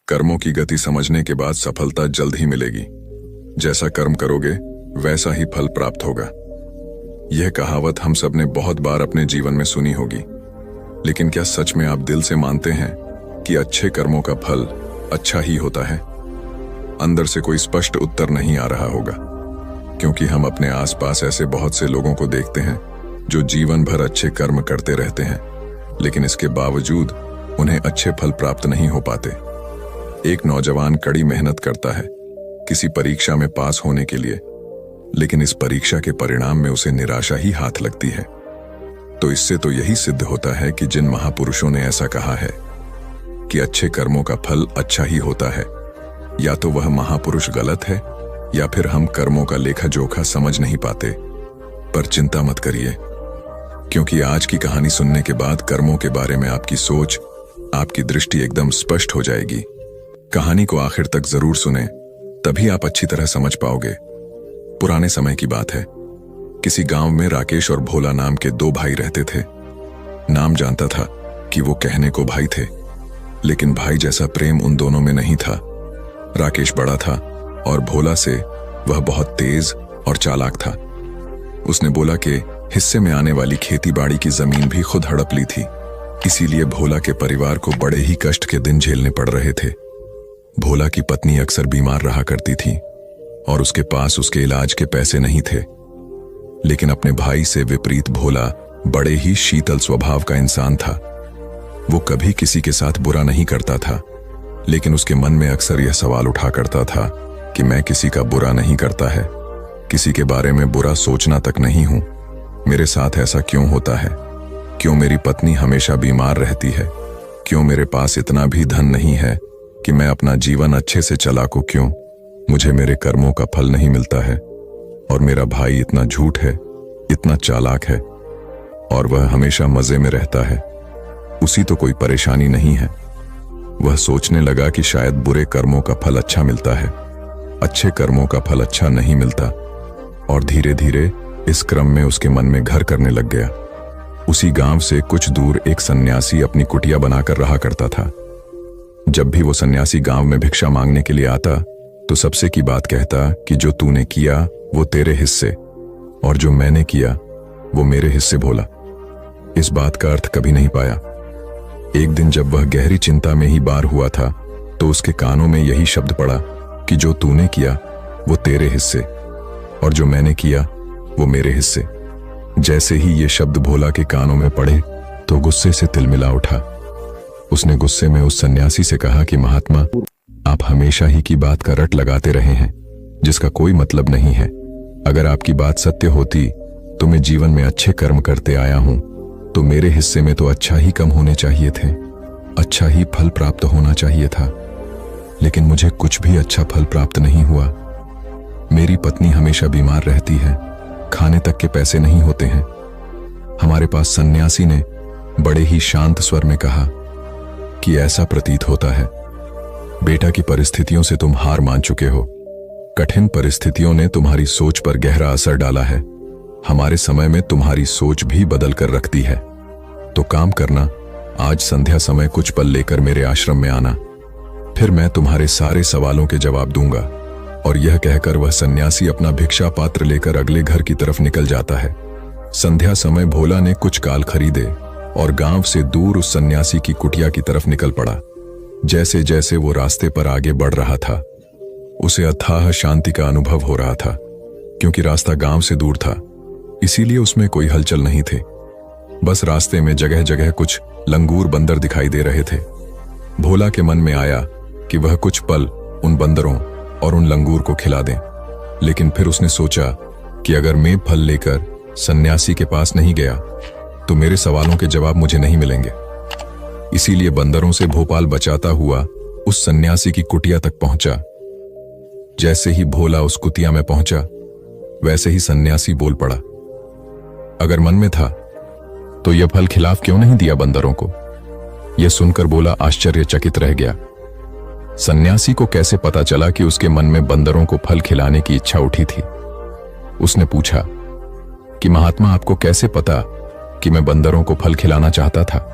कर्मों की गति समझने के बाद सफलता जल्द ही मिलेगी। जैसा कर्म करोगे वैसा ही फल प्राप्त होगा। यह कहावत हम सब ने बहुत बार अपने जीवन में सुनी होगी, लेकिन क्या सच में आप दिल से मानते हैं कि अच्छे कर्मों का फल अच्छा ही होता है? अंदर से कोई स्पष्ट उत्तर नहीं आ रहा होगा, क्योंकि हम अपने आसपास ऐसे बहुत से लोगों को देखते हैं जो जीवन भर अच्छे कर्म करते रहते हैं, लेकिन इसके बावजूद उन्हें अच्छे फल प्राप्त नहीं हो पाते। एक नौजवान कड़ी मेहनत करता है किसी परीक्षा में पास होने के लिए, लेकिन इस परीक्षा के परिणाम में उसे निराशा ही हाथ लगती है। तो इससे तो यही सिद्ध होता है कि जिन महापुरुषों ने ऐसा कहा है कि अच्छे कर्मों का फल अच्छा ही होता है, या तो वह महापुरुष गलत है या फिर हम कर्मों का लेखा जोखा समझ नहीं पाते। पर चिंता मत करिए, क्योंकि आज की कहानी सुनने के बाद कर्मों के बारे में आपकी सोच, आपकी दृष्टि एकदम स्पष्ट हो जाएगी। कहानी को आखिर तक जरूर सुने, तभी आप अच्छी तरह समझ पाओगे। पुराने समय की बात है। किसी गांव में राकेश और भोला नाम के दो भाई रहते थे। नाम जानता था कि वो कहने को भाई थे, लेकिन भाई जैसा प्रेम उन दोनों में नहीं था। राकेश बड़ा था और भोला से वह बहुत तेज और चालाक था। उसने बोला कि हिस्से में आने वाली खेती बाड़ी की जमीन भी खुद हड़प ली थी, इसीलिए भोला के परिवार को बड़े ही कष्ट के दिन झेलने पड़ रहे थे। भोला की पत्नी अक्सर बीमार रहा करती थी और उसके पास उसके इलाज के पैसे नहीं थे, लेकिन अपने भाई से विपरीत भोला बड़े ही शीतल स्वभाव का इंसान था। वो कभी किसी के साथ बुरा नहीं करता था, लेकिन उसके मन में अक्सर यह सवाल उठा करता था कि मैं किसी का बुरा नहीं करता है, किसी के बारे में बुरा सोचना तक नहीं हूं। मेरे साथ ऐसा क्यों होता है? क्यों मेरी पत्नी हमेशा बीमार रहती है? क्यों मेरे पास इतना भी धन नहीं है कि मैं अपना जीवन अच्छे से चला को? क्यों मुझे मेरे कर्मों का फल नहीं मिलता है? और मेरा भाई इतना झूठ है, इतना चालाक है, और वह हमेशा मजे में रहता है, उसी तो कोई परेशानी नहीं है। वह सोचने लगा कि शायद बुरे कर्मों का फल अच्छा मिलता है, अच्छे कर्मों का फल अच्छा नहीं मिलता, और धीरे धीरे इस क्रम में उसके मन में घर करने लग गया। उसी गांव से कुछ दूर एक सन्यासी अपनी कुटिया बनाकर रहा करता था। जब भी वो सन्यासी गांव में भिक्षा मांगने के लिए आता तो सबसे की बात कहता कि जो तूने किया वो तेरे हिस्से, और जो मैंने किया वो मेरे हिस्से। भोला इस बात का अर्थ कभी नहीं पाया। एक दिन जब वह गहरी चिंता में ही बार हुआ था तो उसके कानों में यही शब्द पड़ा कि जो तूने किया वो तेरे हिस्से, और जो मैंने किया वो मेरे हिस्से। जैसे ही ये शब्द भोला के कानों में पड़े तो गुस्से से तिलमिला उठा। उसने गुस्से में उस सन्यासी से कहा कि महात्मा, आप हमेशा ही की बात का रट लगाते रहे हैं जिसका कोई मतलब नहीं है। अगर आपकी बात सत्य होती तो मैं जीवन में अच्छे कर्म करते आया हूं, तो मेरे हिस्से में तो अच्छा ही कम होने चाहिए थे, अच्छा ही फल प्राप्त होना चाहिए था, लेकिन मुझे कुछ भी अच्छा फल प्राप्त नहीं हुआ। मेरी पत्नी हमेशा बीमार रहती है, खाने तक के पैसे नहीं होते हैं। हमारे पास सन्यासी ने बड़े ही शांत स्वर में कहा कि ऐसा प्रतीत होता है बेटा की परिस्थितियों से तुम हार मान चुके हो। कठिन परिस्थितियों ने तुम्हारी सोच पर गहरा असर डाला है। हमारे समय में तुम्हारी सोच भी बदल कर रखती है। तो काम करना, आज संध्या समय कुछ पल लेकर मेरे आश्रम में आना, फिर मैं तुम्हारे सारे सवालों के जवाब दूंगा। और यह कहकर वह सन्यासी अपना भिक्षा पात्र लेकर अगले घर की तरफ निकल जाता है। संध्या समय भोला ने कुछ काल खरीदे और गांव से दूर उस सन्यासी की कुटिया की तरफ निकल पड़ा। जैसे जैसे वो रास्ते पर आगे बढ़ रहा था, उसे अथाह शांति का अनुभव हो रहा था। क्योंकि रास्ता गांव से दूर था, इसीलिए उसमें कोई हलचल नहीं थे। बस रास्ते में जगह जगह कुछ लंगूर बंदर दिखाई दे रहे थे। भोला के मन में आया कि वह कुछ पल उन बंदरों और उन लंगूर को खिला दें, लेकिन फिर उसने सोचा कि अगर मैं फल लेकर सन्यासी के पास नहीं गया तो मेरे सवालों के जवाब मुझे नहीं मिलेंगे। इसीलिए बंदरों से भोपाल बचाता हुआ उस सन्यासी की कुटिया तक पहुंचा। जैसे ही भोला उस कुटिया में पहुंचा, वैसे ही सन्यासी बोल पड़ा। अगर मन में था तो यह फल खिलाफ क्यों नहीं दिया बंदरों को? यह सुनकर भोला आश्चर्यचकित रह गया। सन्यासी को कैसे पता चला कि उसके मन में बंदरों को फल खिलाने की इच्छा उठी थी? उसने पूछा कि महात्मा, आपको कैसे पता कि मैं बंदरों को फल खिलाना चाहता था?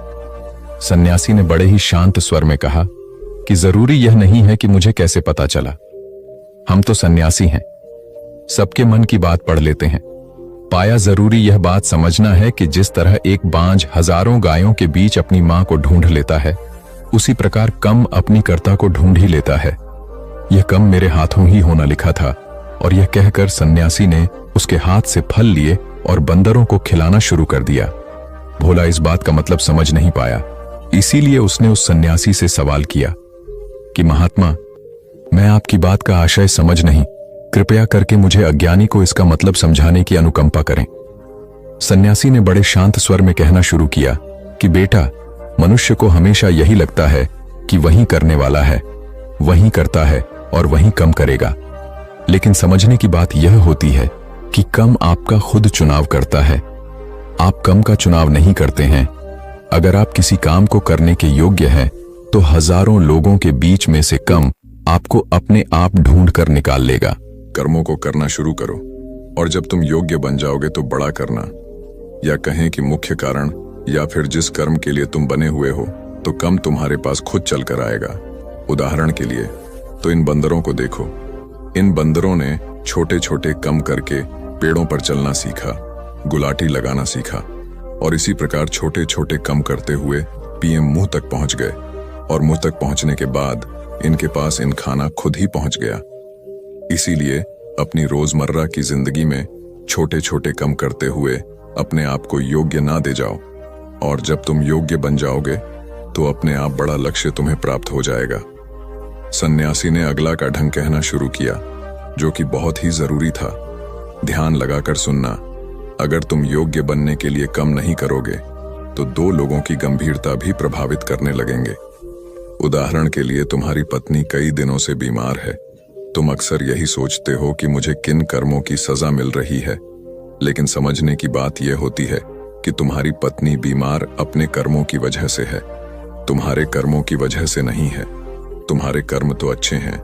सन्यासी ने बड़े ही शांत स्वर में कहा कि जरूरी यह नहीं है कि मुझे कैसे पता चला। हम तो सन्यासी हैं, सबके मन की बात पढ़ लेते हैं। पाया जरूरी यह बात समझना है कि जिस तरह एक बांझ हजारों गायों के बीच अपनी मां को ढूंढ लेता है, उसी प्रकार कम अपनी कर्ता को ढूंढ ही लेता है। यह कम मेरे हाथों ही होना लिखा था। और यह कहकर सन्यासी ने उसके हाथ से फल लिए और बंदरों को खिलाना शुरू कर दिया। भोला इस बात का मतलब समझ नहीं पाया, इसीलिए उसने उस सन्यासी से सवाल किया कि महात्मा, मैं आपकी बात का आशय समझ नहीं, कृपया करके मुझे अज्ञानी को इसका मतलब समझाने की अनुकंपा करें। सन्यासी ने बड़े शांत स्वर में कहना शुरू किया कि बेटा, मनुष्य को हमेशा यही लगता है कि वही करने वाला है, वही करता है और वही कम करेगा। लेकिन समझने की बात यह होती है कि कम आपका खुद चुनाव करता है, आप कम का चुनाव नहीं करते हैं। अगर आप किसी काम को करने के योग्य हैं, तो हजारों लोगों के बीच में से कम आपको अपने आप ढूंढ कर निकाल लेगा। कर्मों को करना शुरू करो, और जब तुम योग्य बन जाओगे तो बड़ा करना, या कहें कि मुख्य कारण, या फिर जिस कर्म के लिए तुम बने हुए हो, तो कम तुम्हारे पास खुद चल कर आएगा। उदाहरण के लिए तो इन बंदरों को देखो। इन बंदरों ने छोटे छोटे कम करके पेड़ों पर चलना सीखा, गुलाटी लगाना सीखा, और इसी प्रकार छोटे छोटे कम करते हुए पीएम मुंह तक पहुंच गए। और मुंह तक पहुंचने के बाद इनके पास इन खाना खुद ही पहुंच गया। इसीलिए अपनी रोजमर्रा की जिंदगी में छोटे छोटे कम करते हुए अपने आप को योग्य ना दे जाओ। और जब तुम योग्य बन जाओगे तो अपने आप बड़ा लक्ष्य तुम्हें प्राप्त हो जाएगा। सन्यासी ने अगला का ढंग कहना शुरू किया, जो कि बहुत ही जरूरी था। ध्यान लगाकर सुनना। अगर तुम योग्य बनने के लिए कम नहीं करोगे तो दो लोगों की गंभीरता भी प्रभावित करने लगेंगे। उदाहरण के लिए तुम्हारी पत्नी कई दिनों से बीमार है। तुम अक्सर यही सोचते हो कि मुझे किन कर्मों की सजा मिल रही है, लेकिन समझने की बात यह होती है कि तुम्हारी पत्नी बीमार अपने कर्मों की वजह से है, तुम्हारे कर्मों की वजह से नहीं है। तुम्हारे कर्म तो अच्छे हैं,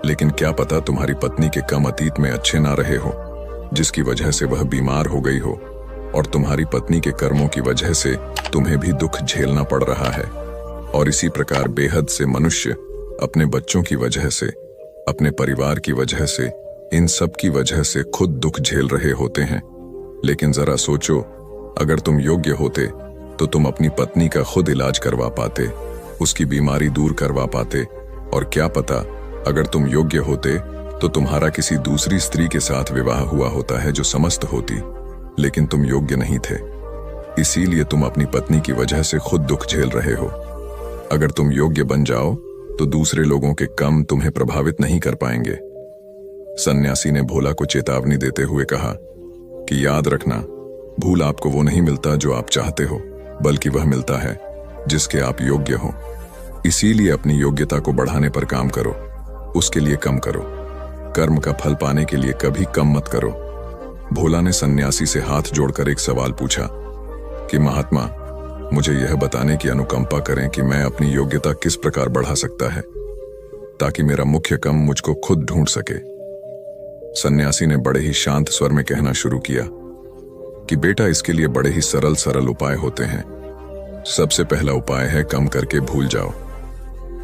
लेकिन क्या पता तुम्हारी पत्नी के कम अतीत में अच्छे ना रहे हो, जिसकी वजह से वह बीमार हो गई हो, और तुम्हारी पत्नी के कर्मों की वजह से तुम्हें भी दुख झेलना पड़ रहा है। और इसी प्रकार बेहद से मनुष्य अपने बच्चों की वजह से, अपने परिवार की वजह से, इन सब की वजह से खुद दुख झेल रहे होते हैं। लेकिन जरा सोचो, अगर तुम योग्य होते तो तुम अपनी पत्नी का खुद इलाज करवा पाते, उसकी बीमारी दूर करवा पाते। और क्या पता अगर तुम योग्य होते तो तुम्हारा किसी दूसरी स्त्री के साथ विवाह हुआ होता है जो समस्त होती, लेकिन तुम योग्य नहीं थे, इसीलिए तुम अपनी पत्नी की वजह से खुद दुख झेल रहे हो। अगर तुम योग्य बन जाओ तो दूसरे लोगों के कम तुम्हें प्रभावित नहीं कर पाएंगे। सन्यासी ने भोला को चेतावनी देते हुए कहा कि याद रखना, भूल आपको वो नहीं मिलता जो आप चाहते हो, बल्कि वह मिलता है जिसके आप योग्य हो। इसीलिए अपनी योग्यता को बढ़ाने पर काम करो, उसके लिए कम करो। कर्म का फल पाने के लिए कभी कम मत करो। भोला ने सन्यासी से हाथ जोड़कर एक सवाल पूछा कि महात्मा, मुझे यह बताने की अनुकंपा करें कि मैं अपनी योग्यता किस प्रकार बढ़ा सकता है, ताकि मेरा मुख्य कम मुझको खुद ढूंढ सके। सन्यासी ने बड़े ही शांत स्वर में कहना शुरू किया कि बेटा, इसके लिए बड़े ही सरल सरल उपाय होते हैं। सबसे पहला उपाय है कम करके भूल जाओ।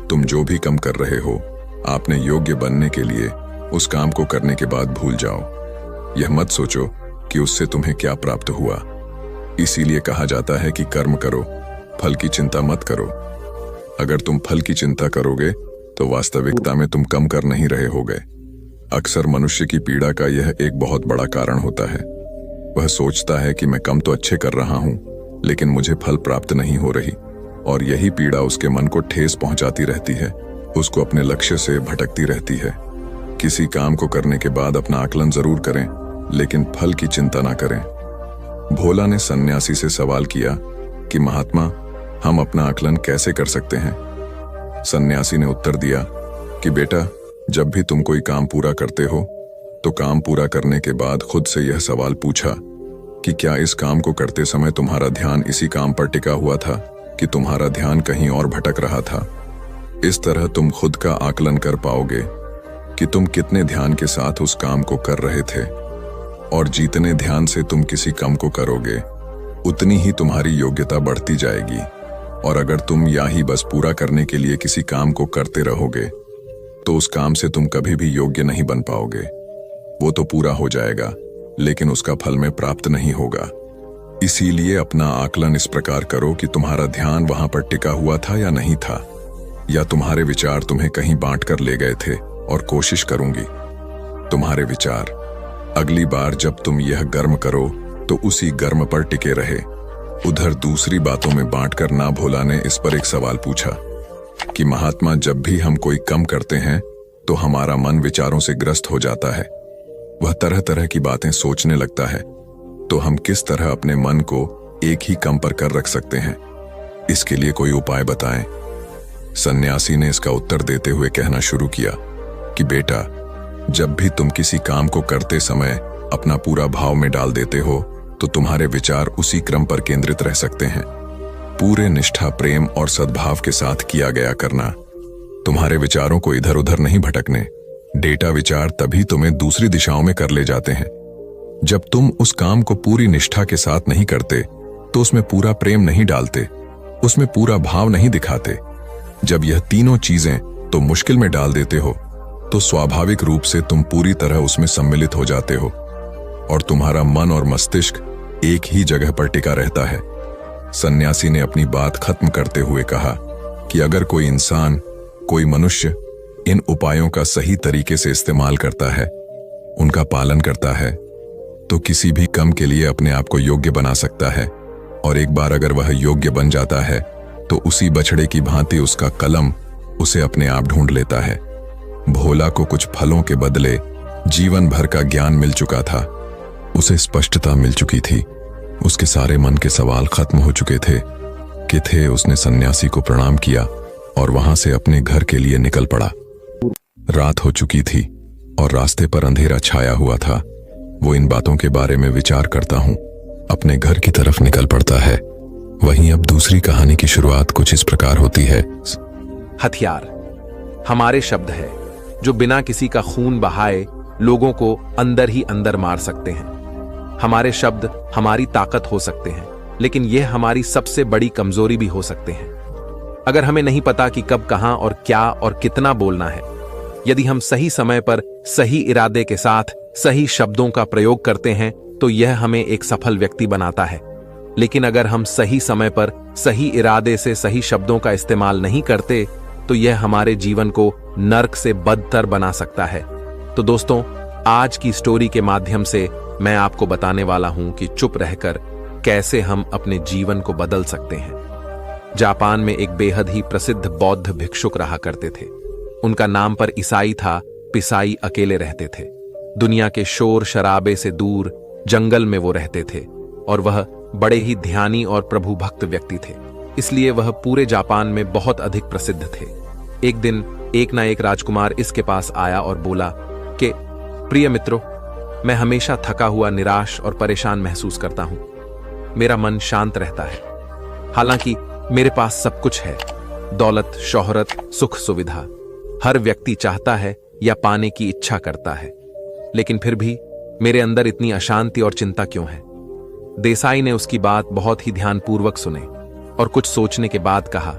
तुम जो भी कम कर रहे हो, आपने योग्य बनने के लिए उस काम को करने के बाद भूल जाओ। यह मत सोचो कि उससे तुम्हें क्या प्राप्त हुआ। इसीलिए कहा जाता है कि कर्म करो, फल की चिंता मत करो। अगर तुम फल की चिंता करोगे तो वास्तविकता में तुम कम कर नहीं रहे होगे। अक्सर मनुष्य की पीड़ा का यह एक बहुत बड़ा कारण होता है। वह सोचता है कि मैं कम तो अच्छे कर रहा हूं, लेकिन मुझे फल प्राप्त नहीं हो रही, और यही पीड़ा उसके मन को ठेस पहुंचाती रहती है, उसको अपने लक्ष्य से भटकती रहती है। किसी काम को करने के बाद अपना आकलन जरूर करें, लेकिन फल की चिंता ना करें। भोला ने सन्यासी से सवाल किया कि महात्मा, हम अपना आकलन कैसे कर सकते हैं? सन्यासी ने उत्तर दिया कि बेटा, जब भी तुम कोई काम पूरा करते हो तो काम पूरा करने के बाद खुद से यह सवाल पूछा कि क्या इस काम को करते समय तुम्हारा ध्यान इसी काम पर टिका हुआ था कि तुम्हारा ध्यान कहीं और भटक रहा था। इस तरह तुम खुद का आकलन कर पाओगे कि तुम कितने ध्यान के साथ उस काम को कर रहे थे, और जितने ध्यान से तुम किसी काम को करोगे, उतनी ही तुम्हारी योग्यता बढ़ती जाएगी। और अगर तुम या ही बस पूरा करने के लिए किसी काम को करते रहोगे तो उस काम से तुम कभी भी योग्य नहीं बन पाओगे। वो तो पूरा हो जाएगा लेकिन उसका फल में प्राप्त नहीं होगा। इसीलिए अपना आकलन इस प्रकार करो कि तुम्हारा ध्यान वहां पर टिका हुआ था या नहीं था, या तुम्हारे विचार तुम्हें कहीं बांट कर ले गए थे। और कोशिश करूंगी तुम्हारे विचार अगली बार जब तुम यह कर्म करो तो उसी कर्म पर टिके रहे। उधर दूसरी बातों में बांटकर ना भोला ने इस पर एक सवाल पूछा कि महात्मा, जब भी हम कोई कम करते हैं तो हमारा मन विचारों से ग्रस्त हो जाता है, वह तरह तरह की बातें सोचने लगता है, तो हम किस तरह अपने मन को एक ही कम पर कर रख सकते हैं? इसके लिए कोई उपाय बताएं। सन्यासी ने इसका उत्तर देते हुए कहना शुरू किया कि बेटा, जब भी तुम किसी काम को करते समय अपना पूरा भाव में डाल देते हो तो तुम्हारे विचार उसी क्रम पर केंद्रित रह सकते हैं। पूरे निष्ठा, प्रेम और सद्भाव के साथ किया गया करना, तुम्हारे विचारों को इधर उधर नहीं भटकने। डेटा विचार तभी तुम्हें दूसरी दिशाओं में कर ले जाते हैं। जब तुम उस काम को पूरी निष्ठा के साथ नहीं करते तो उसमें पूरा प्रेम नहीं डालते, उसमें पूरा भाव नहीं दिखाते। जब यह तीनों चीजें तुम मुश्किल में डाल देते हो तो स्वाभाविक रूप से तुम पूरी तरह उसमें सम्मिलित हो जाते हो और तुम्हारा मन और मस्तिष्क एक ही जगह पर टिका रहता है। सन्यासी ने अपनी बात खत्म करते हुए कहा कि अगर कोई इंसान, कोई मनुष्य इन उपायों का सही तरीके से इस्तेमाल करता है, उनका पालन करता है, तो किसी भी कम के लिए अपने आप को योग्य बना सकता है। और एक बार अगर वह योग्य बन जाता है तो उसी बछड़े की भांति उसका कलम उसे अपने आप ढूंढ लेता है। भोला को कुछ फलों के बदले जीवन भर का ज्ञान मिल चुका था। उसे स्पष्टता मिल चुकी थी। उसके सारे मन के सवाल खत्म हो चुके थे। उसने सन्यासी को प्रणाम किया और वहां से अपने घर के लिए निकल पड़ा। रात हो चुकी थी और रास्ते पर अंधेरा छाया हुआ था। वो इन बातों के बारे में विचार करता हूं, अपने घर की तरफ निकल पड़ता है। वहीं अब दूसरी कहानी की शुरुआत कुछ इस प्रकार होती है। हथियार हमारे शब्द है जो बिना किसी का खून बहाए लोगों को अंदर ही अंदर मार सकते हैं। हमारे शब्द हमारी ताकत हो सकते हैं, लेकिन यह हमारी सबसे बड़ी कमजोरी भी हो सकते हैं। अगर हमें नहीं पता कि कब, कहां और क्या और कितना बोलना है, यदि हम सही समय पर सही इरादे के साथ सही शब्दों का प्रयोग करते हैं तो यह हमें एक सफल व्यक्ति बनाता है। लेकिन अगर हम सही समय पर सही इरादे से सही शब्दों का इस्तेमाल नहीं करते तो यह हमारे जीवन को नर्क से बदतर बना सकता है। तो दोस्तों, आज की स्टोरी के माध्यम से मैं आपको बताने वाला हूं कि चुप रहकर कैसे हम अपने जीवन को बदल सकते हैं। जापान में एक बेहद ही प्रसिद्ध बौद्ध भिक्षुक रहा करते थे। उनका नाम पर ईसाई था। पिसाई अकेले रहते थे। दुनिया के शोर शराबे से दूर जंगल में वो रहते थे और वह बड़े ही ध्यानी और प्रभु भक्त व्यक्ति थे। इसलिए वह पूरे जापान में बहुत अधिक प्रसिद्ध थे। एक दिन एक ना एक राजकुमार इसके पास आया और बोला कि प्रिय मित्रों, मैं हमेशा थका हुआ, निराश और परेशान महसूस करता हूं। मेरा मन शांत रहता है। हालांकि मेरे पास सब कुछ है, दौलत, शोहरत, सुख, सुविधा। हर व्यक्ति चाहता है या पाने की इच्छा करता है, लेकिन फिर भी मेरे अंदर इतनी अशांति और चिंता क्यों है? देसाई ने उसकी बात बहुत ही ध्यानपूर्वक सुने और कुछ सोचने के बाद कहा,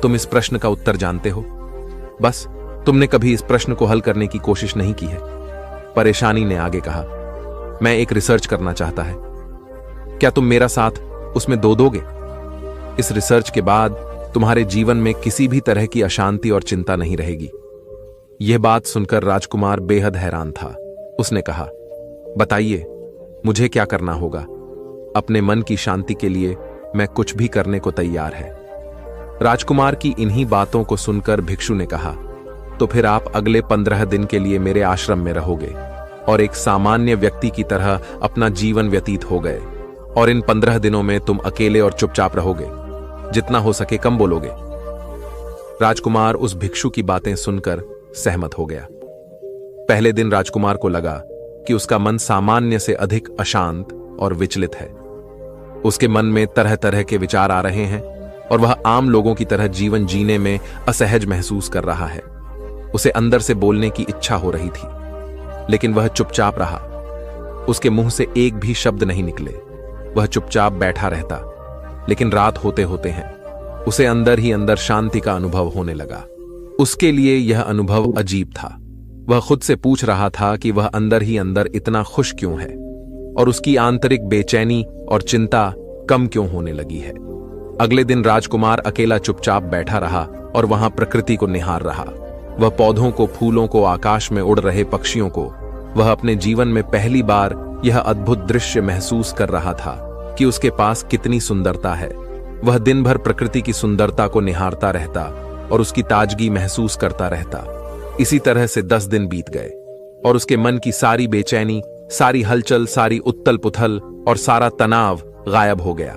तुम इस प्रश्न का उत्तर जानते हो, बस तुमने कभी इस प्रश्न को हल करने की कोशिश नहीं की है। परेशानी ने आगे कहा, मैं एक रिसर्च करना चाहता है, क्या तुम मेरा साथ उसमें दोगे? इस रिसर्च के बाद तुम्हारे जीवन में किसी भी तरह की अशांति और चिंता नहीं रहेगी। यह बात सुनकर राजकुमार बेहद हैरान था। उसने कहा, बताइए मुझे क्या करना होगा? अपने मन की शांति के लिए मैं कुछ भी करने को तैयार है। राजकुमार की इन्हीं बातों को सुनकर भिक्षु ने कहा, तो फिर आप अगले 15 दिन के लिए मेरे आश्रम में रहोगे और एक सामान्य व्यक्ति की तरह अपना जीवन व्यतीत हो गए। और इन 15 दिनों में तुम अकेले और चुपचाप रहोगे, जितना हो सके कम बोलोगे। राजकुमार उस भिक्षु की बातें सुनकर सहमत हो गया। पहले दिन राजकुमार को लगा कि उसका मन सामान्य से अधिक अशांत और विचलित है। उसके मन में तरह तरह के विचार आ रहे हैं और वह आम लोगों की तरह जीवन जीने में असहज महसूस कर रहा है। उसे अंदर से बोलने की इच्छा हो रही थी, लेकिन वह चुपचाप रहा। उसके मुंह से एक भी शब्द नहीं निकले। वह चुपचाप बैठा रहता। लेकिन रात होते होते हैं उसे अंदर ही अंदर शांति का अनुभव होने लगा। उसके लिए यह अनुभव अजीब था। वह खुद से पूछ रहा था कि वह अंदर ही अंदर इतना खुश क्यों है और उसकी आंतरिक बेचैनी और चिंता कम क्यों होने लगी है। अगले दिन राजकुमार अकेला चुपचाप बैठा रहा और वहां प्रकृति को निहार रहा। वह पौधों को, फूलों को, आकाश में उड़ रहे पक्षियों को, वह अपने जीवन में पहली बार यह अद्भुत दृश्य महसूस कर रहा था कि उसके पास कितनी सुंदरता है। वह दिन भर प्रकृति की सुंदरता को निहारता रहता और उसकी ताजगी महसूस करता रहता। इसी तरह से 10 दिन बीत गए और उसके मन की सारी बेचैनी, सारी हलचल, सारी उत्तल पुथल और सारा तनाव गायब हो गया।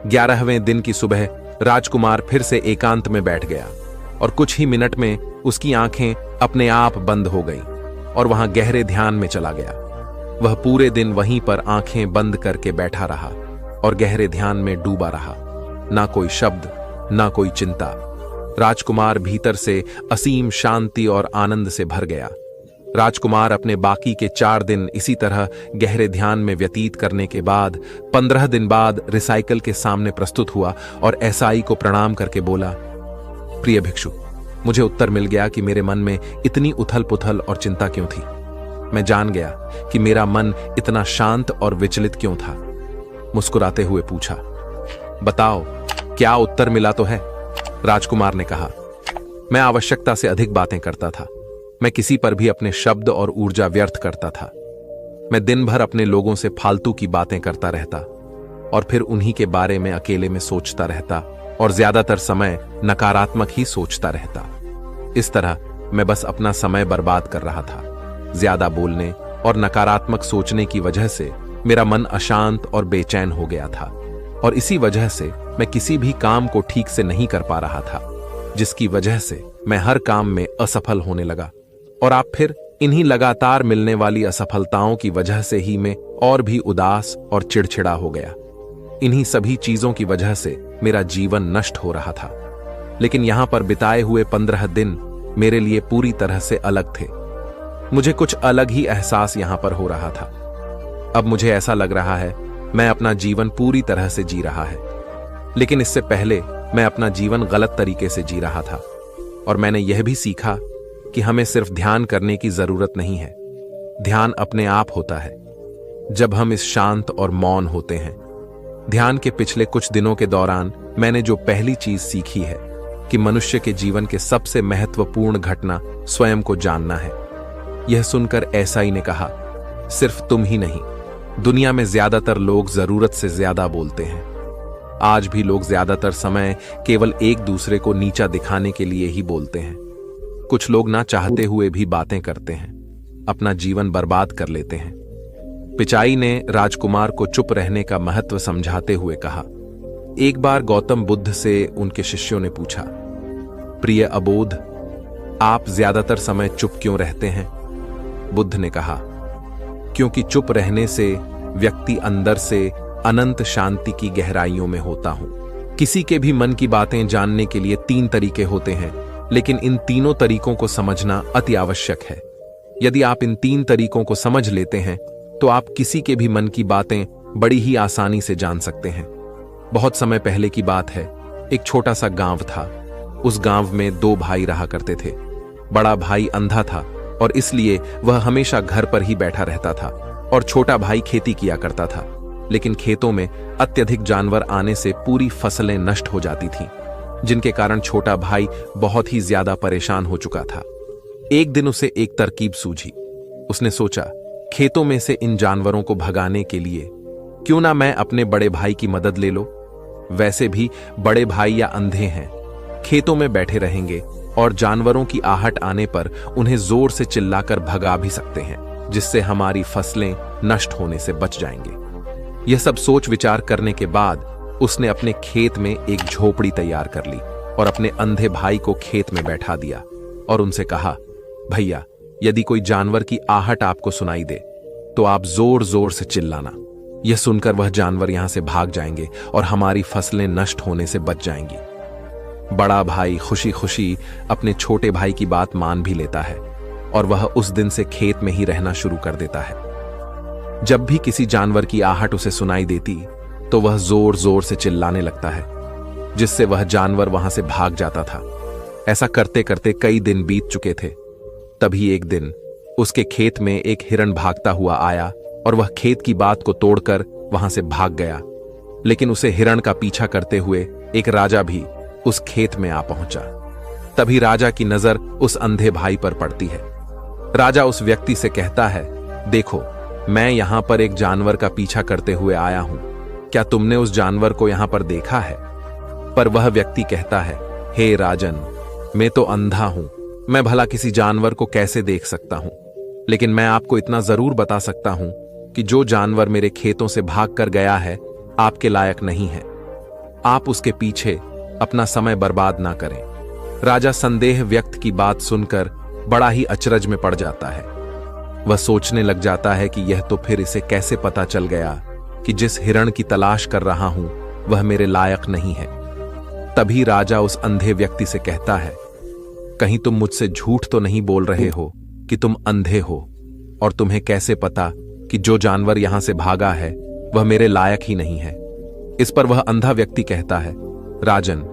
11वें दिन की सुबह राजकुमार फिर से एकांत में बैठ गया और कुछ ही मिनट में उसकी आंखें अपने आप बंद हो गईं और वहां गहरे ध्यान में चला गया। वह पूरे दिन वहीं पर आंखें बंद करके बैठा रहा और गहरे ध्यान में डूबा रहा। ना कोई शब्द, ना कोई चिंता। राजकुमार भीतर से असीम शांति और आनंद से भर गया। राजकुमार अपने बाकी के 4 दिन इसी तरह गहरे ध्यान में व्यतीत करने के बाद 15 दिन बाद रिसाइकल के सामने प्रस्तुत हुआ और एसआई को प्रणाम करके बोला, प्रिय भिक्षु, मुझे उत्तर मिल गया कि मेरे मन में इतनी उथल पुथल और चिंता क्यों थी। मैं जान गया कि मेरा मन इतना शांत और विचलित क्यों था। मुस्कुराते हुए पूछा, बताओ क्या उत्तर मिला तो है? राजकुमार ने कहा, मैं आवश्यकता से अधिक बातें करता था। मैं किसी पर भी अपने शब्द और ऊर्जा व्यर्थ करता था। मैं दिन भर अपने लोगों से फालतू की बातें करता रहता और फिर उन्हीं के बारे में अकेले में सोचता रहता और ज्यादातर समय नकारात्मक ही सोचता रहता। इस तरह मैं बस अपना समय बर्बाद कर रहा था। ज्यादा बोलने और नकारात्मक सोचने की वजह से मेरा मन अशांत और बेचैन हो गया था और इसी वजह से मैं किसी भी काम को ठीक से नहीं कर पा रहा था, जिसकी वजह से मैं हर काम में असफल होने लगा। और आप फिर इन्हीं लगातार मिलने वाली असफलताओं की वजह से ही मैं और भी उदास और चिड़चिड़ा हो गया। इन्हीं सभी चीजों की वजह से मेरा जीवन नष्ट हो रहा था। लेकिन यहां पर बिताए हुए 15 दिन मेरे लिए पूरी तरह से अलग थे। मुझे कुछ अलग ही एहसास यहां पर हो रहा था। अब मुझे ऐसा लग रहा है मैं अपना जीवन पूरी तरह से जी रहा है, लेकिन इससे पहले मैं अपना जीवन गलत तरीके से जी रहा था। और मैंने यह भी सीखा कि हमें सिर्फ ध्यान करने की जरूरत नहीं है। ध्यान अपने आप होता है जब हम इस शांत और मौन होते हैं। ध्यान के पिछले कुछ दिनों के दौरान मैंने जो पहली चीज सीखी है कि मनुष्य के जीवन के सबसे महत्वपूर्ण घटना स्वयं को जानना है। यह सुनकर एसआई ने कहा, सिर्फ तुम ही नहीं, दुनिया में ज्यादातर लोग जरूरत से ज्यादा बोलते हैं। आज भी लोग ज्यादातर समय केवल एक दूसरे को नीचा दिखाने के लिए ही बोलते हैं। कुछ लोग ना चाहते हुए भी बातें करते हैं, अपना जीवन बर्बाद कर लेते हैं। पिचाई ने राजकुमार को चुप रहने का महत्व समझाते हुए कहा, एक बार गौतम बुद्ध से उनके शिष्यों ने पूछा, प्रिय अबोध, आप ज्यादातर समय चुप क्यों रहते हैं? बुद्ध ने कहा, क्योंकि चुप रहने से व्यक्ति अंदर से अनंत शांति की गहराइयों में होता हूं। किसी के भी मन की बातें जानने के लिए 3 तरीके होते हैं, लेकिन इन तीनों तरीकों को समझना अति आवश्यक है। यदि आप इन 3 तरीकों को समझ लेते हैं तो आप किसी के भी मन की बातें बड़ी ही आसानी से जान सकते हैं। बहुत समय पहले की बात है, एक छोटा सा गांव था। उस गांव में 2 भाई रहा करते थे। बड़ा भाई अंधा था और इसलिए वह हमेशा घर पर ही बैठा रहता था और छोटा भाई खेती किया करता था। लेकिन खेतों में अत्यधिक जानवर आने से पूरी फसलें नष्ट हो जाती थीं, जिनके कारण छोटा भाई बहुत ही ज्यादा परेशान हो चुका था। एक दिन उसे एक तरकीब सूझी। उसने सोचा, खेतों में से इन जानवरों को भगाने के लिए क्यों ना मैं अपने बड़े भाई की मदद ले लो। वैसे भी बड़े भाई या अंधे हैं, खेतों में बैठे रहेंगे और जानवरों की आहट आने पर उन्हें जोर से चिल्लाकर भगा भी सकते हैं, जिससे हमारी फसलें नष्ट होने से बच जाएंगे। यह सब सोच विचार करने के बाद उसने अपने खेत में एक झोपड़ी तैयार कर ली और अपने अंधे भाई को खेत में बैठा दिया और उनसे कहा, भैया, यदि कोई जानवर की आहट आपको सुनाई दे तो आप जोर जोर से चिल्लाना। यह सुनकर वह जानवर यहां से भाग जाएंगे और हमारी फसलें नष्ट होने से बच जाएंगी। बड़ा भाई खुशी खुशी अपने छोटे भाई की बात मान भी लेता है और वह उस दिन से खेत में ही रहना शुरू कर देता है। जब भी किसी जानवर की आहट उसे सुनाई देती तो वह जोर जोर से चिल्लाने लगता है। जिससे वह जानवर वहां से भाग जाता था। ऐसा करते करते कई दिन बीत चुके थे। तभी एक दिन उसके खेत में एक हिरण भागता हुआ आया और वह खेत की बात को तोड़कर वहां से भाग गया। लेकिन उसे हिरण का पीछा करते हुए एक राजा भी उस खेत में आ पहुंचा। तभी राजा की नजर उस अंधे भाई पर पड़ती है। राजा उस व्यक्ति से कहता है, देखो, मैं यहां पर एक जानवर का पीछा करते हुए आया हूं, क्या तुमने उस जानवर को यहां पर देखा है? पर वह व्यक्ति कहता है, हे राजन, मैं तो अंधा हूं, मैं भला किसी जानवर को कैसे देख सकता हूं? लेकिन मैं आपको इतना जरूर बता सकता हूं कि जो जानवर मेरे खेतों से भाग कर गया है आपके लायक नहीं है। आप उसके पीछे अपना समय बर्बाद ना करें। राजा संदेह व्यक्त की बात सुनकर बड़ा ही अचरज में पड़ जाता है। वह सोचने लग जाता है कि यह तो फिर इसे कैसे पता चल गया कि जिस हिरण की तलाश कर रहा हूं वह मेरे लायक नहीं है। तभी राजा उस अंधे व्यक्ति से कहता है, कहीं तुम मुझसे झूठ तो नहीं बोल रहे हो कि तुम अंधे हो, और तुम्हें कैसे पता कि जो जानवर यहां से भागा है वह मेरे लायक ही नहीं है? इस पर वह अंधा व्यक्ति कहता है, राजन,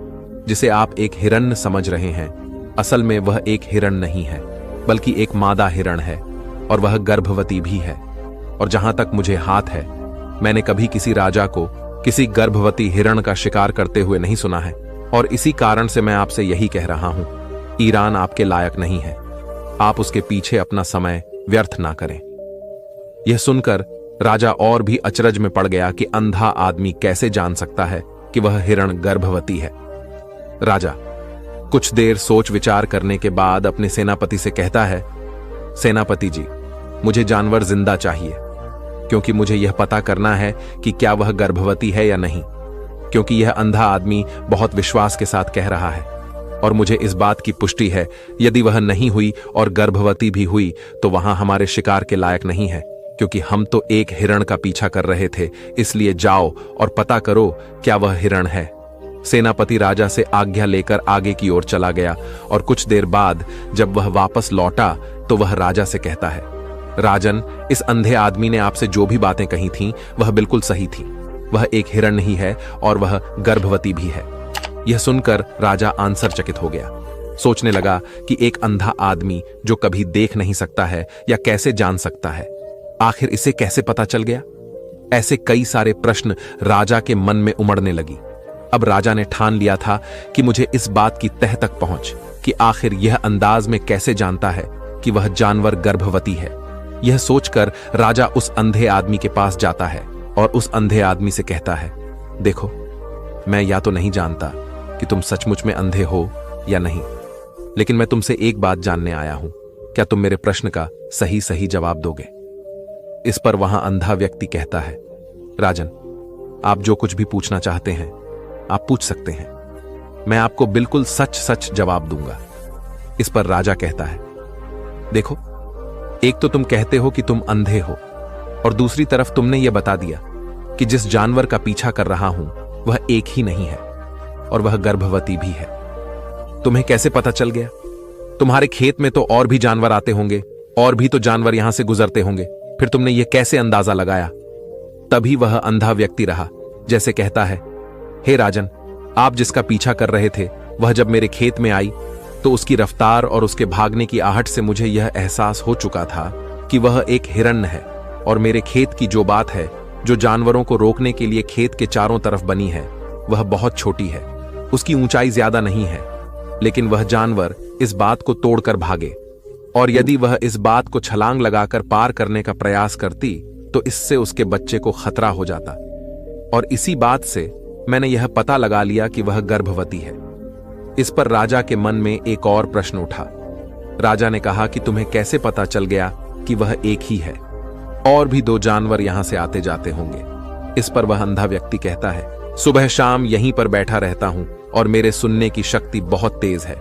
जिसे आप एक हिरण समझ रहे हैं, असल में वह एक हिरण नहीं है, बल्कि एक मादा हिरण है, और वह गर्भवती भी है। और जहां तक मुझे हाथ है, मैंने कभी किसी राजा को किसी गर्भवती हिरण का शिकार करते हुए नहीं सुना है, और इसी कारण से मैं आपसे यही कह रहा हूं, ईरान आपके लायक नहीं है। आप उसके पीछे अपना समय व्यर्थ ना करें। यह सुनकर राजा और भी अचरज में पड़ गया कि अंधा आदमी कैसे जान सकता है कि वह हिरण गर्भवती है। राजा कुछ देर सोच विचार करने के बाद अपने सेनापति से कहता है, सेनापति जी, मुझे जानवर जिंदा चाहिए, क्योंकि मुझे यह पता करना है कि क्या वह गर्भवती है या नहीं, क्योंकि यह अंधा आदमी बहुत विश्वास के साथ कह रहा है, और मुझे इस बात की पुष्टि है, यदि वह नहीं हुई और गर्भवती भी हुई तो वहां हमारे शिकार के लायक नहीं है, क्योंकि हम तो एक हिरण का पीछा कर रहे थे। इसलिए जाओ और पता करो क्या वह हिरण है। सेनापति राजा से आज्ञा लेकर आगे की ओर चला गया, और कुछ देर बाद जब वह वापस लौटा तो वह राजा से कहता है, राजन, इस अंधे आदमी ने आपसे जो भी बातें कही थीं वह बिल्कुल सही थी। वह एक हिरण नहीं है और वह गर्भवती भी है। यह सुनकर राजा आश्चर्यचकित हो गया। सोचने लगा कि एक अंधा आदमी जो कभी देख नहीं सकता है या कैसे जान सकता है, आखिर इसे कैसे पता चल गया? ऐसे कई सारे प्रश्न राजा के मन में उमड़ने लगी। अब राजा ने ठान लिया था कि मुझे इस बात की तह तक पहुंच कि आखिर यह अंदाज में कैसे जानता है कि वह जानवर गर्भवती है। यह सोचकर राजा उस अंधे आदमी के पास जाता है और उस अंधे आदमी से कहता है, देखो, मैं या तो नहीं जानता कि तुम सचमुच में अंधे हो या नहीं, लेकिन मैं तुमसे एक बात जानने आया हूं, क्या तुम मेरे प्रश्न का सही सही जवाब दोगे? इस पर वहां अंधा व्यक्ति कहता है, राजन, आप जो कुछ भी पूछना चाहते हैं आप पूछ सकते हैं, मैं आपको बिल्कुल सच सच जवाब दूंगा। इस पर राजा कहता है, देखो, एक तो तुम कहते हो कि तुम अंधे हो, और दूसरी तरफ तुमने यह बता दिया कि जिस जानवर का पीछा कर रहा हूं वह एक ही नहीं है और वह गर्भवती भी है। तुम्हें कैसे पता चल गया? तुम्हारे खेत में तो और भी जानवर आते होंगे, और भी तो जानवर यहां से गुजरते होंगे, फिर तुमने यह कैसे अंदाजा लगाया? तभी वह अंधा व्यक्ति रहा, जैसे कहता है, हे राजन, आप जिसका पीछा कर रहे थे वह जब मेरे खेत में आई तो उसकी रफ्तार और उसके भागने की आहट से मुझे यह एहसास हो चुका था कि वह एक हिरण है, और मेरे खेत की जो बात है, जो जानवरों को रोकने के लिए खेत के चारों तरफ बनी है, वह बहुत छोटी है, उसकी ऊंचाई ज्यादा नहीं है, लेकिन वह जानवर इस बात को तोड़कर भागे, और यदि वह इस बात को छलांग लगाकर पार करने का प्रयास करती तो इससे उसके बच्चे को खतरा हो जाता, और इसी बात से मैंने यह पता लगा लिया कि वह गर्भवती है। इस पर राजा के मन में एक और प्रश्न उठा। राजा ने कहा कि तुम्हें कैसे पता चल गया कि वह एक ही है? और भी दो जानवर यहां से आते जाते होंगे। इस पर वह अंधा व्यक्ति कहता है, सुबह शाम यहीं पर बैठा रहता हूं और मेरे सुनने की शक्ति बहुत तेज है।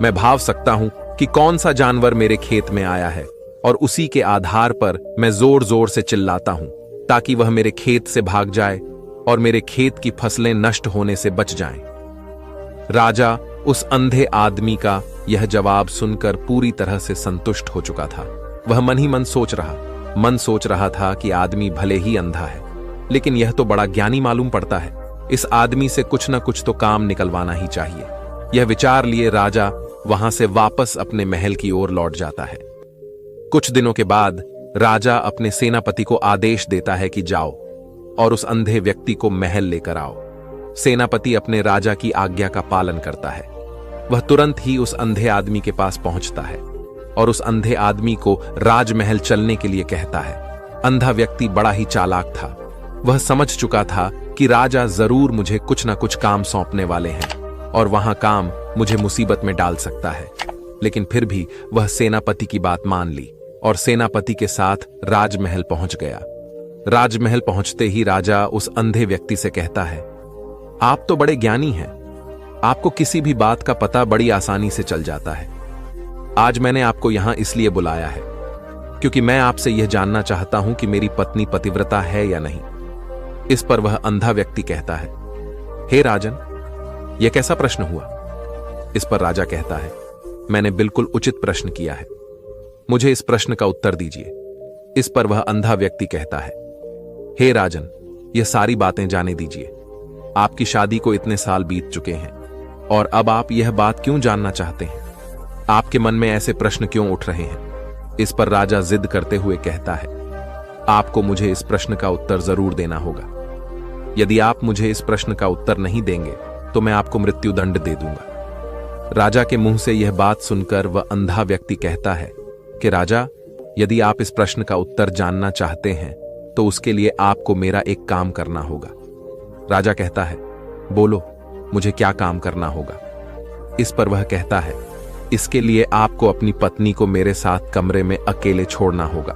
मैं भाव सकता हूं कि कौन सा जानवर मेरे खेत में आया है, और उसी के आधार पर मैं जोर जोर से चिल्लाता हूं ताकि वह मेरे खेत से भाग जाए और मेरे खेत की फसलें नष्ट होने से बच जाएं। राजा उस अंधे आदमी का यह जवाब सुनकर पूरी तरह से संतुष्ट हो चुका था। वह मन ही मन सोच रहा था कि आदमी भले ही अंधा है, लेकिन यह तो बड़ा ज्ञानी मालूम पड़ता है। इस आदमी से कुछ न कुछ तो काम निकलवाना ही चाहिए। यह विचार लिए राजा वहां से वापस अपने महल की ओर लौट जाता है। कुछ दिनों के बाद राजा अपने सेनापति को आदेश देता है कि जाओ और उस अंधे व्यक्ति को महल लेकर आओ। सेनापति अपने राजा की आज्ञा का पालन करता है। वह तुरंत ही उस अंधे आदमी के पास पहुंचता है और उस अंधे आदमी को राजमहल चलने के लिए कहता है। अंधा व्यक्ति बड़ा ही चालाक था। वह समझ चुका था कि राजा जरूर मुझे कुछ न कुछ काम सौंपने वाले हैं और वहां काम मुझे मुसीबत में डाल सकता है। लेकिन फिर भी वह सेनापति की बात मान ली और सेनापति के साथ राजमहल पहुंच गया। राजमहल पहुंचते ही राजा उस अंधे व्यक्ति से कहता है, आप तो बड़े ज्ञानी हैं, आपको किसी भी बात का पता बड़ी आसानी से चल जाता है। आज मैंने आपको यहां इसलिए बुलाया है क्योंकि मैं आपसे यह जानना चाहता हूं कि मेरी पत्नी पतिव्रता है या नहीं। इस पर वह अंधा व्यक्ति कहता है, हे राजन, यह कैसा प्रश्न हुआ? इस पर राजा कहता है, मैंने बिल्कुल उचित प्रश्न किया है, मुझे इस प्रश्न का उत्तर दीजिए। इस पर वह अंधा व्यक्ति कहता है, हे राजन, यह सारी बातें जाने दीजिए। आपकी शादी को इतने साल बीत चुके हैं और अब आप यह बात क्यों जानना चाहते हैं? आपके मन में ऐसे प्रश्न क्यों उठ रहे हैं? इस पर राजा जिद करते हुए कहता है, आपको मुझे इस प्रश्न का उत्तर जरूर देना होगा। यदि आप मुझे इस प्रश्न का उत्तर नहीं देंगे तो मैं आपको मृत्युदंड दे दूंगा। राजा के मुंह से यह बात सुनकर वह अंधा व्यक्ति कहता है कि राजा, यदि आप इस प्रश्न का उत्तर जानना चाहते हैं तो उसके लिए आपको मेरा एक काम करना होगा। राजा कहता है, बोलो, मुझे क्या काम करना होगा? इस पर वह कहता है, इसके लिए आपको अपनी पत्नी को मेरे साथ कमरे में अकेले छोड़ना होगा।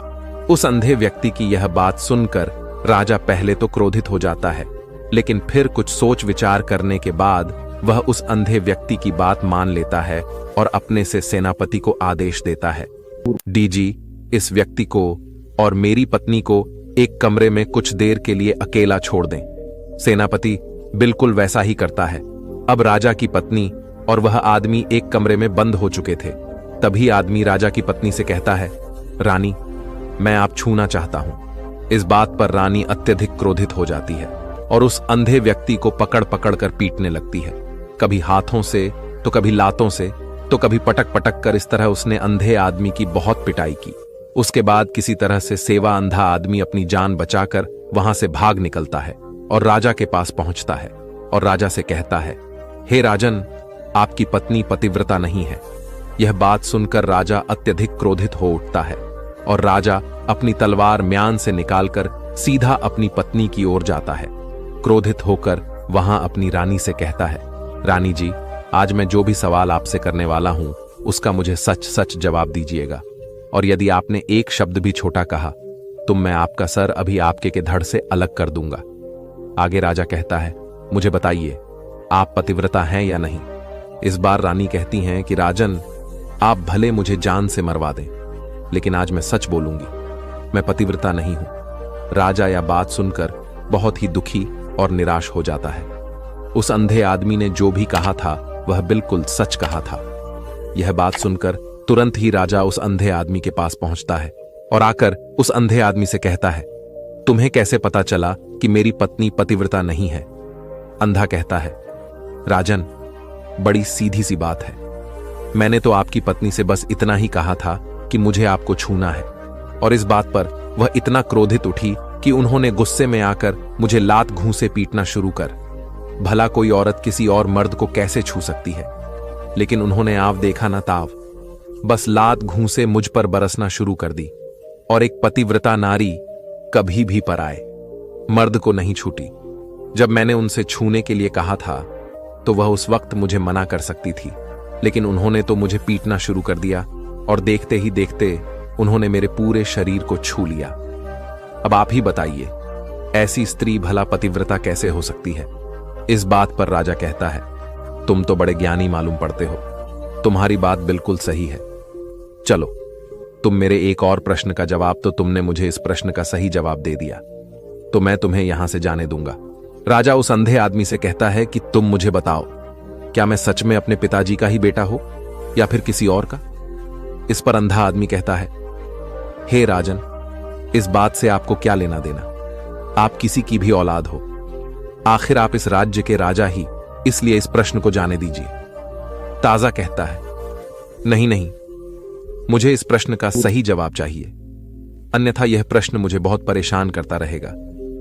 उस अंधे व्यक्ति की यह बात सुनकर राजा पहले तो क्रोधित हो जाता है, लेकिन फिर कुछ सोच विचार करने के बाद वह उस अंधे व्यक्ति की बात मान लेता है और अपने से सेनापति को आदेश देता है, डीजी, इस व्यक्ति को और मेरी पत्नी को एक कमरे में कुछ देर के लिए अकेला छोड़ दें। सेनापति बिल्कुल वैसा ही करता है। अब राजा की पत्नी और वह आदमी एक कमरे में बंद हो चुके थे। तभी आदमी राजा की पत्नी से कहता है, रानी, मैं आप छूना चाहता हूं। इस बात पर रानी अत्यधिक क्रोधित हो जाती है और उस अंधे व्यक्ति को पकड़ पकड़ कर पीटने लगती है। कभी हाथों से तो कभी लातों से तो कभी पटक पटक कर। इस तरह उसने अंधे आदमी की बहुत पिटाई की। उसके बाद किसी तरह से सेवा अंधा आदमी अपनी जान बचाकर वहां से भाग निकलता है और राजा के पास पहुंचता है और राजा से कहता है, हे राजन, आपकी पत्नी पतिव्रता नहीं है। यह बात सुनकर राजा अत्यधिक क्रोधित हो उठता है और राजा अपनी तलवार म्यान से निकालकर सीधा अपनी पत्नी की ओर जाता है। क्रोधित होकर वहां अपनी रानी से कहता है, रानी जी, आज मैं जो भी सवाल आपसे करने वाला हूं उसका मुझे सच सच जवाब दीजिएगा, और यदि आपने एक शब्द भी छोटा कहा तो मैं आपका सर अभी आपके के धड़ से अलग कर दूंगा। आगे राजा कहता है, मुझे बताइए, आप पतिव्रता हैं या नहीं? इस बार रानी कहती हैं कि राजन, आप भले मुझे जान से मरवा दें, लेकिन आज मैं सच बोलूंगी, मैं पतिव्रता नहीं हूं। राजा यह बात सुनकर बहुत ही दुखी और निराश हो जाता है। उस अंधे आदमी ने जो भी कहा था वह बिल्कुल सच कहा था। यह बात सुनकर तुरंत ही राजा उस अंधे आदमी के पास पहुंचता है और आकर उस अंधे आदमी से कहता है, तुम्हें कैसे पता चला कि मेरी पत्नी पतिव्रता नहीं है? अंधा कहता है, राजन, बड़ी सीधी सी बात है। मैंने तो आपकी पत्नी से बस इतना ही कहा था कि मुझे आपको छूना है, और इस बात पर वह इतना क्रोधित उठी कि उन्होंने गुस्से में आकर मुझे लात घूंसे पीटना शुरू कर। भला कोई औरत किसी और मर्द को कैसे छू सकती है? लेकिन उन्होंने आव देखा ना ताव, बस लात घूंसे मुझ पर बरसना शुरू कर दी, और एक पतिव्रता नारी कभी भी पराए मर्द को नहीं छूटी। जब मैंने उनसे छूने के लिए कहा था तो वह उस वक्त मुझे मना कर सकती थी, लेकिन उन्होंने तो मुझे पीटना शुरू कर दिया और देखते ही देखते उन्होंने मेरे पूरे शरीर को छू लिया। अब आप ही बताइए, ऐसी स्त्री भला पतिव्रता कैसे हो सकती है? इस बात पर राजा कहता है, तुम तो बड़े ज्ञानी मालूम पड़ते हो, तुम्हारी बात बिल्कुल सही है। चलो, तुम मेरे एक और प्रश्न का जवाब, तो तुमने मुझे इस प्रश्न का सही जवाब दे दिया तो मैं तुम्हें यहां से जाने दूंगा। राजा उस अंधे आदमी से कहता है कि तुम मुझे बताओ, क्या मैं सच में अपने पिताजी का ही बेटा हो या फिर किसी और का? इस पर अंधा आदमी कहता है, हे राजन, इस बात से आपको क्या लेना देना? आप किसी की भी औलाद हो, आखिर आप इस राज्य के राजा ही, इसलिए इस प्रश्न को जाने दीजिए। ताजा कहता है, नहीं नहीं, मुझे इस प्रश्न का सही जवाब चाहिए, अन्यथा यह प्रश्न मुझे बहुत परेशान करता रहेगा,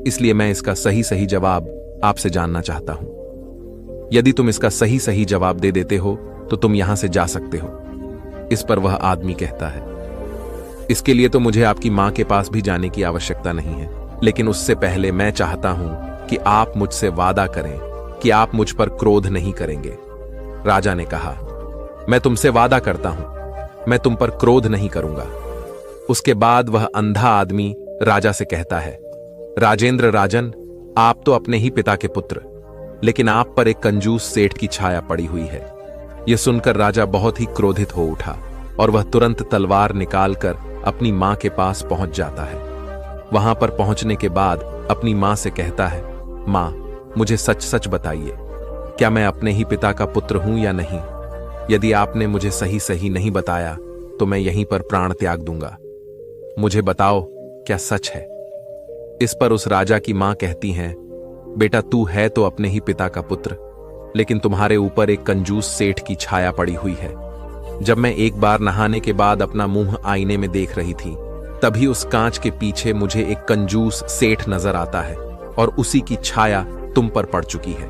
इसलिए मैं इसका सही सही जवाब आपसे जानना चाहता हूं। यदि तुम इसका सही सही जवाब दे देते हो तो तुम यहां से जा सकते हो। इस पर वह आदमी कहता है, इसके लिए तो मुझे आपकी मां के पास भी जाने की आवश्यकता नहीं है, लेकिन उससे पहले मैं चाहता हूं कि आप मुझसे वादा करें कि आप मुझ पर क्रोध नहीं करेंगे। राजा ने कहा, मैं तुमसे वादा करता हूं, मैं तुम पर क्रोध नहीं करूंगा। उसके बाद वह अंधा आदमी राजा से कहता है, राजेंद्र राजन, आप तो अपने ही पिता के पुत्र, लेकिन आप पर एक कंजूस सेठ की छाया पड़ी हुई है। यह सुनकर राजा बहुत ही क्रोधित हो उठा और वह तुरंत तलवार निकालकर अपनी मां के पास पहुंच जाता है। वहां पर पहुंचने के बाद अपनी मां से कहता है, मां, मुझे सच सच बताइए, क्या मैं अपने ही पिता का पुत्र हूं या नहीं? यदि आपने मुझे सही सही नहीं बताया तो मैं यहीं पर प्राण त्याग दूंगा। मुझे बताओ, क्या सच है? इस पर उस राजा की मां कहती हैं, बेटा, तू है तो अपने ही पिता का पुत्र, लेकिन तुम्हारे ऊपर एक कंजूस सेठ की छाया पड़ी हुई है। जब मैं एक बार नहाने के बाद अपना मुंह आईने में देख रही थी, तभी उस कांच के पीछे मुझे एक कंजूस सेठ नजर आता है और उसी की छाया तुम पर पड़ चुकी है।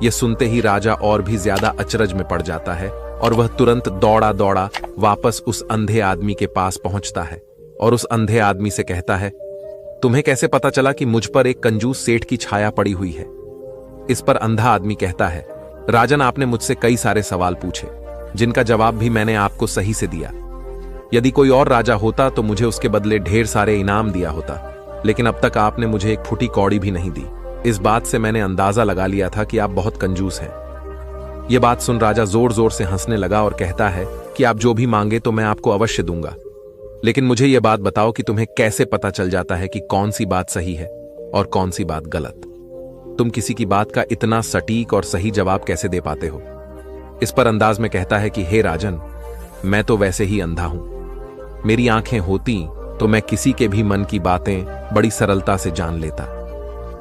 यह सुनते ही राजा और भी ज्यादा अचरज में पड़ जाता है और वह तुरंत दौड़ा दौड़ा वापस उस अंधे आदमी के पास पहुंचता है और उस अंधे आदमी से कहता है, तुम्हें कैसे पता चला कि मुझ पर एक कंजूस सेठ की छाया पड़ी हुई है? इस पर अंधा आदमी कहता है, राजन, आपने मुझसे कई सारे सवाल पूछे, जिनका जवाब भी मैंने आपको सही से दिया। यदि कोई और राजा होता तो मुझे उसके बदले ढेर सारे इनाम दिया होता, लेकिन अब तक आपने मुझे एक फूटी कौड़ी भी नहीं दी। इस बात से मैंने अंदाजा लगा लिया था कि आप बहुत कंजूस हैं। यह बात सुन राजा जोर जोर से हंसने लगा और कहता है कि आप जो भी मांगे तो मैं आपको अवश्य दूंगा, लेकिन मुझे यह बात बताओ कि तुम्हें कैसे पता चल जाता है कि कौन सी बात सही है और कौन सी बात गलत? तुम किसी की बात का इतना सटीक और सही जवाब कैसे दे पाते हो? इस पर अंदाज में कहता है कि हे राजन, मैं तो वैसे ही अंधा हूं। मेरी आंखें होती तो मैं किसी के भी मन की बातें बड़ी सरलता से जान लेता।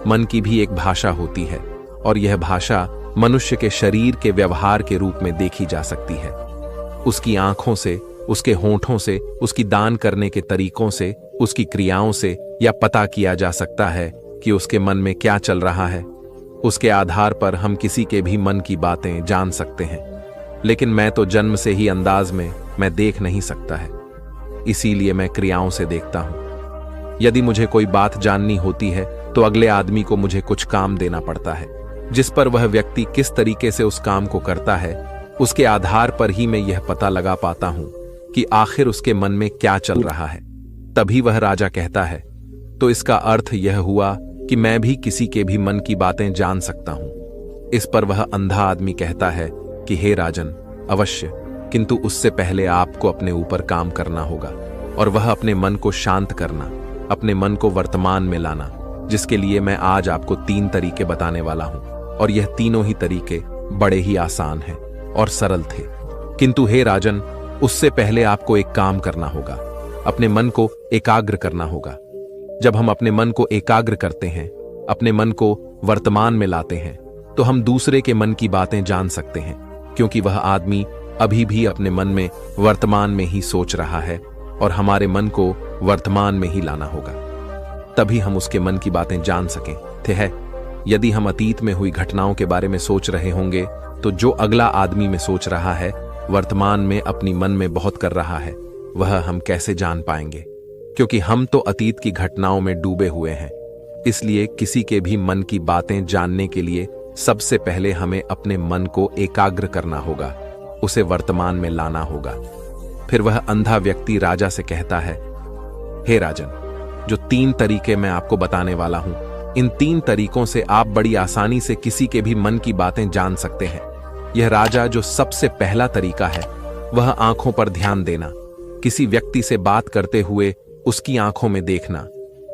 मन की भी एक भाषा होती है और यह भाषा मनुष्य के शरीर के व्यवहार के रूप में देखी जा सकती है। उसकी आंखों से, उसके होंठों से, उसकी दान करने के तरीकों से, उसकी क्रियाओं से यह पता किया जा सकता है कि उसके मन में क्या चल रहा है। उसके आधार पर हम किसी के भी मन की बातें जान सकते हैं, लेकिन मैं तो जन्म से ही अंदाज में मैं देख नहीं सकता है, इसीलिए मैं क्रियाओं से देखता हूं। यदि मुझे कोई बात जाननी होती है तो अगले आदमी को मुझे कुछ काम देना पड़ता है, जिस पर वह व्यक्ति किस तरीके से उस काम को करता है, उसके आधार पर ही मैं यह पता लगा पाता हूं कि आखिर उसके मन में क्या चल रहा है। तभी वह राजा कहता है, तो इसका अर्थ यह हुआ कि मैं भी किसी के भी मन की बातें जान सकता हूं। इस पर वह अंधा आदमी कहता है कि हे राजन, अवश्य, किंतु उससे पहले आपको अपने ऊपर काम करना होगा और वह अपने मन को शांत करना, अपने मन को वर्तमान में लाना, जिसके लिए मैं आज आपको 3 तरीके बताने वाला हूं और यह तीनों ही तरीके बड़े ही आसान हैं और सरल थे। किंतु हे राजन, उससे पहले आपको एक काम करना होगा, अपने मन को एकाग्र करना होगा। जब हम अपने मन को एकाग्र करते हैं, अपने मन को वर्तमान में लाते हैं, तो हम दूसरे के मन की बातें जान सकते हैं, क्योंकि वह आदमी अभी भी अपने मन में वर्तमान में ही सोच रहा है और हमारे मन को वर्तमान में ही लाना होगा, तभी हम उसके मन की बातें जान सकें। यदि हम अतीत में हुई घटनाओं के बारे में सोच रहे होंगे तो जो अगला आदमी में सोच रहा है, वर्तमान में अपनी मन में बहुत कर रहा है, वह हम कैसे जान पाएंगे? क्योंकि हम तो अतीत की घटनाओं में डूबे हुए हैं। इसलिए किसी के भी मन की बातें जानने के लिए सबसे पहले हमें अपने मन को एकाग्र करना होगा, उसे वर्तमान में लाना होगा। फिर वह अंधा व्यक्ति राजा से कहता है, हे राजन, जो 3 तरीके मैं आपको बताने वाला हूं, इन 3 तरीकों से आप बड़ी आसानी से किसी के भी मन की बातें जान सकते हैं। यह राजा जो सबसे पहला तरीका है, वह आंखों पर ध्यान देना। किसी व्यक्ति से बात करते हुए उसकी आंखों में देखना,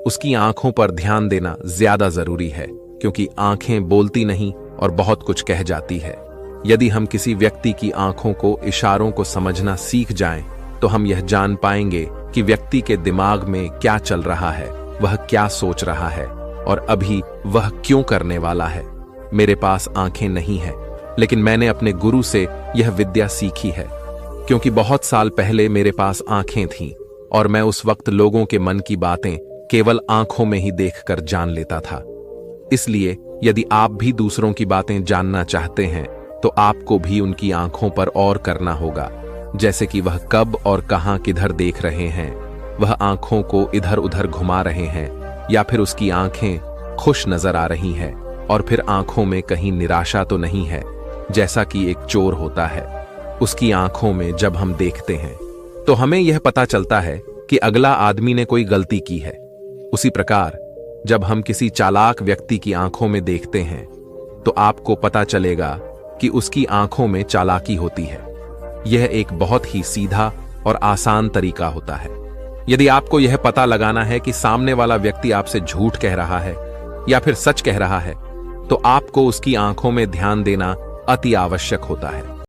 उसकी आंखों पर ध्यान देना ज्यादा जरूरी है, क्योंकि आंखें बोलती नहीं और बहुत कुछ कह जाती है। यदि हम किसी व्यक्ति की आंखों को, इशारों को समझना सीख जाएं, तो हम यह जान पाएंगे कि व्यक्ति के दिमाग में क्या चल रहा है, वह क्या सोच रहा है। और अभी वह क्यों करने वाला है। मेरे पास आंखें नहीं हैं, लेकिन मैंने अपने गुरु से यह विद्या सीखी है, क्योंकि बहुत साल पहले मेरे पास आंखें थीं और मैं उस वक्त लोगों के मन की बातें केवल आंखों में ही देखकर जान लेता था। इसलिए यदि आप भी दूसरों की बातें जानना चाहते हैं तो आपको भी उनकी आंखों पर और करना होगा, जैसे कि वह कब और कहां किधर देख रहे हैं, वह आंखों को इधर उधर घुमा रहे हैं या फिर उसकी आंखें खुश नजर आ रही हैं और फिर आंखों में कहीं निराशा तो नहीं है, जैसा कि एक चोर होता है। उसकी आंखों में जब हम देखते हैं तो हमें यह पता चलता है कि अगला आदमी ने कोई गलती की है। उसी प्रकार जब हम किसी चालाक व्यक्ति की आंखों में देखते हैं तो आपको पता चलेगा कि उसकी आंखों में चालाकी होती है। यह एक बहुत ही सीधा और आसान तरीका होता है। यदि आपको यह पता लगाना है कि सामने वाला व्यक्ति आपसे झूठ कह रहा है या फिर सच कह रहा है, तो आपको उसकी आंखों में ध्यान देना अति आवश्यक होता है।